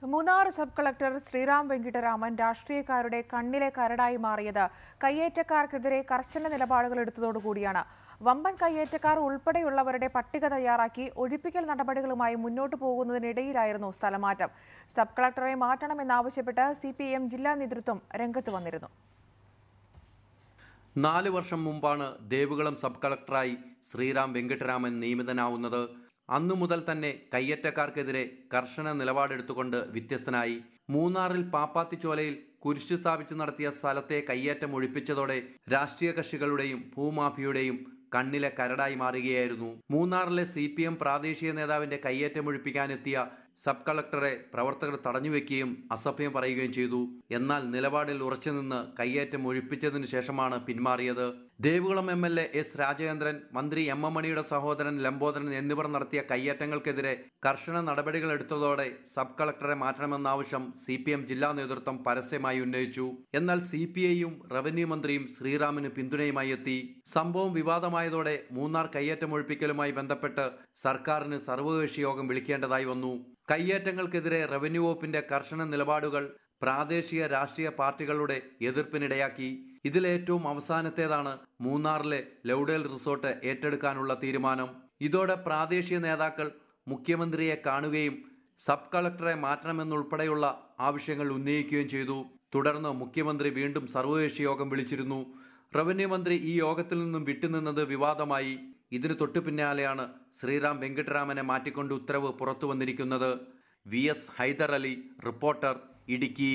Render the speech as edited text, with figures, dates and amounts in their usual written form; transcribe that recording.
Munnar sub collector Sriram Venkitaraman രാഷ്ട്രീയക്കാരുടെ കണ്ണിലെ കരടായി മാറിയത് കയ്യേറ്റക്കാർക്കെതിരെ കർശന നിലപാടുകൾ എടുത്തതോടുകൂടിയാണ്. വമ്പൻ കയ്യേറ്റക്കാർ ഉൾപ്പെടെയുള്ളവരുടെ പട്ടിക തയ്യാറാക്കി ഒഴിപ്പിക്കൽ നടപടികളുമായി മുന്നോട്ടു പോകുന്നതിനിടയിലായിരുന്നു സ്ഥലമാറ്റം. സബ് കളക്ടറെ മാറ്റണമെന്നാവശ്യപ്പെട്ട് CPIM ജില്ലാ നേതൃത്വം രംഗത്ത് വന്നിരുന്നു. 4 വർഷം മുമ്പാണ് ദേവികുളം സബ് കളക്ടറായി ശ്രീറാം വെങ്കിട്ടരാമൻ നിയമിതനാവുന്നത്. അന്നു മുതൽ തന്നെ കയ്യേറ്റക്കാർക്കെതിരെ കർശന നിലപാടെടുത്തുകൊണ്ട് വ്യത്യസ്തനായി. മൂന്നാറിൽ പാപ്പാത്തിച്ചോലയിൽ കുരിശ് സ്ഥാപിച്ച് നടത്തിയ സ്ഥലത്തെ കയ്യേറ്റം ഒഴിപ്പിച്ചതോടെ രാഷ്ട്രീയ കക്ഷികളുടെയും ഭൂമാഫിയുടെയും കണ്ണിലെ കരടായി മാറുകയായിരുന്നു. മൂന്നാറിലെ CPM പ്രാദേശിക നേതാവിന്റെ കയ്യേറ്റം ഒഴിപ്പിക്കാനെത്തിയ സബ് കളക്ടറെ പ്രവർത്തകർ തടഞ്ഞുവെക്കുകയും അസഭ്യം പറയുകയും ചെയ്തു. എന്നാൽ നിലപാടിൽ ഉറച്ചുനിന്ന് കയ്യേറ്റം ഒഴിപ്പിച്ചതിനു ശേഷമാണ് പിന്മാറിയത്. ദേവികുളം MLA S രാജേന്ദ്രൻ, മന്ത്രി M M മണിയുടെ സഹോദരൻ ലംബോദരൻ എന്നിവർ നടത്തിയ കയ്യേറ്റങ്ങൾക്കെതിരെ കർശന നടപടികൾ എടുത്തതോടെ സബ് കളക്ടറെ മാറ്റണമെന്ന ആവശ്യം CPM ജില്ലാ നേതൃത്വം പരസ്യമായി ഉന്നയിച്ചു. എന്നാൽ CPIയും റവന്യൂ മന്ത്രിയും ശ്രീറാമിന് പിന്തുണയുമായി എത്തി. സംഭവം വിവാദമായതോടെ മൂന്നാർ കയ്യേറ്റം ഒഴിപ്പിക്കലുമായി ബന്ധപ്പെട്ട് സർക്കാരിന് സർവകക്ഷി യോഗം വിളിക്കേണ്ടതായി വന്നു. കയ്യേറ്റങ്ങൾക്കെതിരെ റവന്യൂ വകുപ്പിന്റെ കർശന നിലപാടുകൾ പ്രാദേശിക രാഷ്ട്രീയ പാർട്ടികളുടെ എതിർപ്പിനിടയാക്കി. ഇതിലേറ്റവും അവസാനത്തേതാണ് മൂന്നാറിലെ ലൗഡേൽ റിസോർട്ട് ഏറ്റെടുക്കാനുള്ള തീരുമാനം. ഇതോടെ പ്രാദേശിക നേതാക്കൾ മുഖ്യമന്ത്രിയെ കാണുകയും സബ് കളക്ടറെ മാറ്റണമെന്നുൾപ്പെടെയുള്ള ആവശ്യങ്ങൾ ഉന്നയിക്കുകയും ചെയ്തു. തുടർന്ന് മുഖ്യമന്ത്രി വീണ്ടും സർവകക്ഷി യോഗം വിളിച്ചിരുന്നു. റവന്യൂ മന്ത്രി ഈ യോഗത്തിൽ നിന്നും വിട്ടുനിന്നത് വിവാദമായി. ഇതിന് തൊട്ടു പിന്നാലെയാണ് ശ്രീറാം വെങ്കിട്ടരാമനെ മാറ്റിക്കൊണ്ട് ഉത്തരവ് പുറത്തു വന്നിരിക്കുന്നത്. VS Haider Ali, reporter, Idukki.